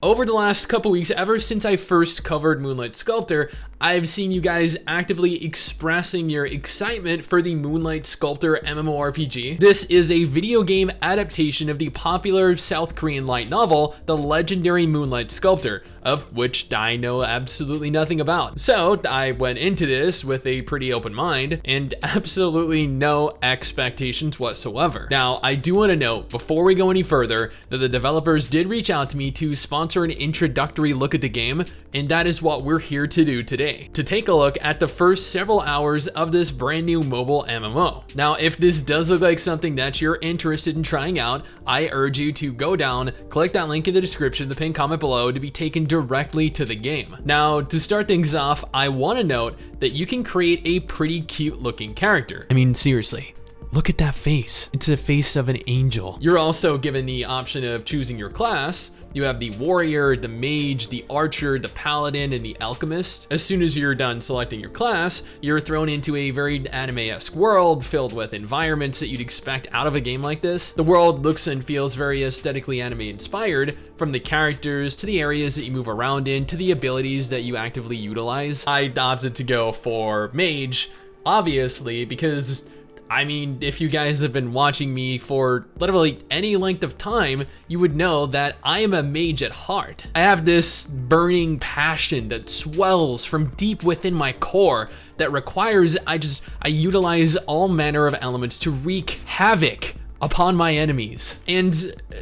Over the last couple weeks, ever since I first covered Moonlight Sculptor, I've seen you guys actively expressing your excitement for the Moonlight Sculptor MMORPG. This is a video game adaptation of the popular South Korean light novel, The Legendary Moonlight Sculptor, of which I know absolutely nothing about. So I went into this with a pretty open mind and absolutely no expectations whatsoever. Now, I do want to note, before we go any further, that the developers did reach out to me to sponsor an introductory look at the game, and that is what we're here to do today. To take a look at the first several hours of this brand new mobile MMO. Now, if this does look like something that you're interested in trying out, I urge you to go down, click that link in the description, the pinned comment below, to be taken directly to the game. Now, to start things off, I want to note that you can create a pretty cute looking character. I mean, seriously. Look at that face. It's the face of an angel. You're also given the option of choosing your class. You have the warrior, the mage, the archer, the paladin, and the alchemist. As soon as you're done selecting your class, you're thrown into a very anime-esque world filled with environments that you'd expect out of a game like this. The world looks and feels very aesthetically anime inspired, from the characters to the areas that you move around in to the abilities that you actively utilize. I opted to go for mage, obviously, because I mean, if you guys have been watching me for literally any length of time, you would know that I am a mage at heart. I have this burning passion that swells from deep within my core that requires I utilize all manner of elements to wreak havoc upon my enemies. And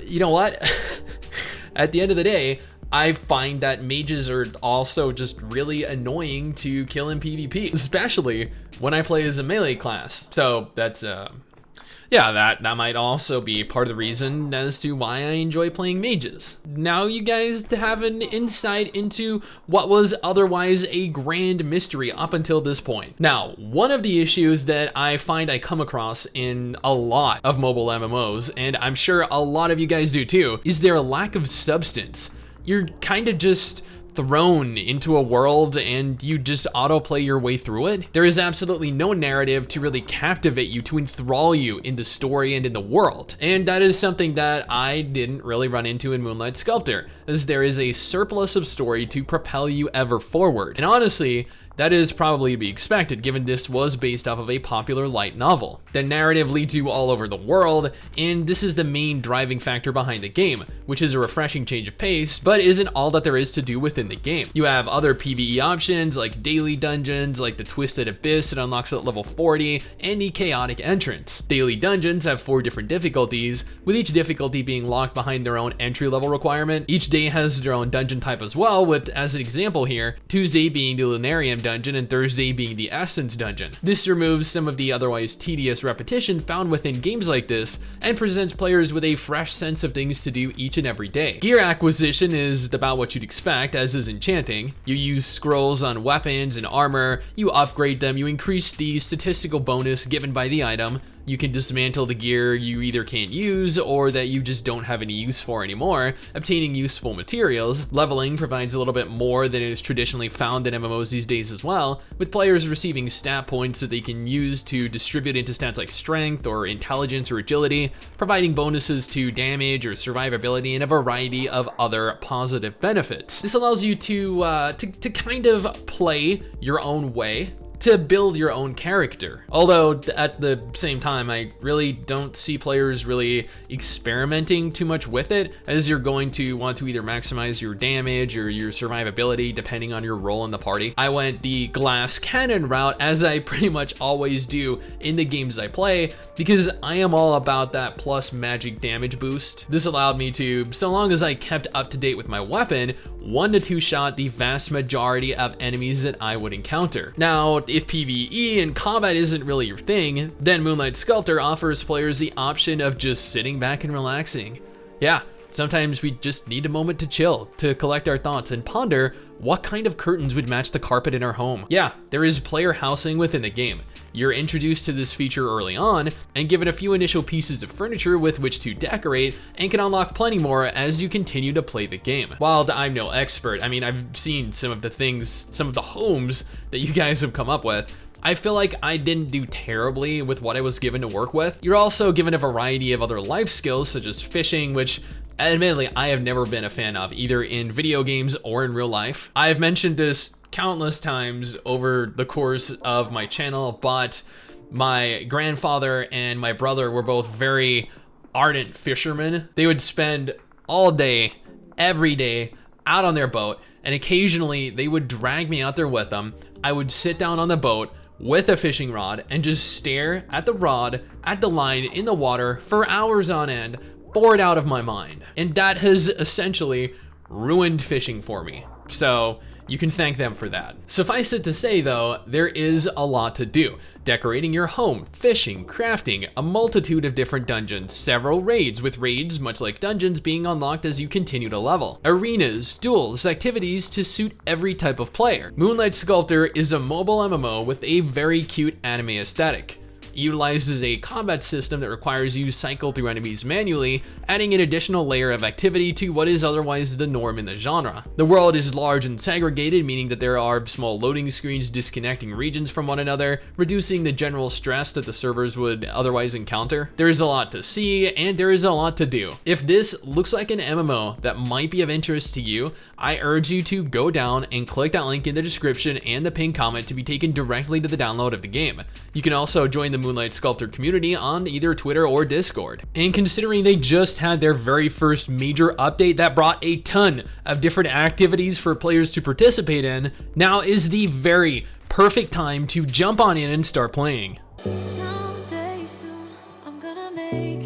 you know what? At the end of the day, I find that mages are also just really annoying to kill in PvP, especially when I play as a melee class. So that's, yeah, that might also be part of the reason as to why I enjoy playing mages. Now you guys have an insight into what was otherwise a grand mystery up until this point. Now, one of the issues that I find I come across in a lot of mobile MMOs, and I'm sure a lot of you guys do too, is their lack of substance. You're kind of just thrown into a world and you just autoplay your way through it. There is absolutely no narrative to really captivate you, to enthrall you in the story and in the world. And that is something that I didn't really run into in Moonlight Sculptor, as there is a surplus of story to propel you ever forward. And honestly, that is probably to be expected, given this was based off of a popular light novel. The narrative leads you all over the world, and this is the main driving factor behind the game, which is a refreshing change of pace, but isn't all that there is to do within the game. You have other PvE options, like daily dungeons, like the Twisted Abyss that unlocks at level 40, and the Chaotic Entrance. Daily dungeons have 4 different difficulties, with each difficulty being locked behind their own entry-level requirement. Each day has their own dungeon type as well, with, as an example here, Tuesday being the Lunarium dungeon and Thursday being the Essence dungeon. This removes some of the otherwise tedious repetition found within games like this and presents players with a fresh sense of things to do each and every day. Gear acquisition is about what you'd expect, as is enchanting. You use scrolls on weapons and armor, you upgrade them, you increase the statistical bonus given by the item. You can dismantle the gear you either can't use or that you just don't have any use for anymore, obtaining useful materials. Leveling provides a little bit more than is traditionally found in MMOs these days as well, with players receiving stat points that they can use to distribute into stats like strength or intelligence or agility, providing bonuses to damage or survivability and a variety of other positive benefits. This allows you to kind of play your own way, to build your own character. Although at the same time, I really don't see players really experimenting too much with it, as you're going to want to either maximize your damage or your survivability depending on your role in the party. I went the glass cannon route, as I pretty much always do in the games I play, because I am all about that plus magic damage boost. This allowed me to, so long as I kept up to date with my weapon, 1 to 2 shot the vast majority of enemies that I would encounter. Now, if PvE and combat isn't really your thing, then Moonlight Sculptor offers players the option of just sitting back and relaxing. Yeah, sometimes we just need a moment to chill, to collect our thoughts and ponder what kind of curtains would match the carpet in our home. Yeah, there is player housing within the game. You're introduced to this feature early on and given a few initial pieces of furniture with which to decorate, and can unlock plenty more as you continue to play the game. While I'm no expert, I mean, I've seen some of the homes that you guys have come up with. I feel like I didn't do terribly with what I was given to work with. You're also given a variety of other life skills such as fishing, which admittedly I have never been a fan of, either in video games or in real life. I've mentioned this countless times over the course of my channel, but my grandfather and my brother were both very ardent fishermen. They would spend all day, every day, out on their boat, and occasionally they would drag me out there with them. I would sit down on the boat with a fishing rod and just stare at the rod, at the line in the water for hours on end, bored out of my mind. And that has essentially ruined fishing for me. So you can thank them for that. Suffice it to say though, there is a lot to do. Decorating your home, fishing, crafting, a multitude of different dungeons, several raids, with raids, much like dungeons, being unlocked as you continue to level. Arenas, duels, activities to suit every type of player. Moonlight Sculptor is a mobile MMO with a very cute anime aesthetic. It utilizes a combat system that requires you to cycle through enemies manually, adding an additional layer of activity to what is otherwise the norm in the genre. The world is large and segregated, meaning that there are small loading screens disconnecting regions from one another, reducing the general stress that the servers would otherwise encounter. There is a lot to see, and there is a lot to do. If this looks like an MMO that might be of interest to you, I urge you to go down and click that link in the description and the pinned comment to be taken directly to the download of the game. You can also join the Moonlight Sculptor community on either Twitter or Discord. And considering they just had their very first major update that brought a ton of different activities for players to participate in, now is the very perfect time to jump on in and start playing. Someday soon, I'm gonna make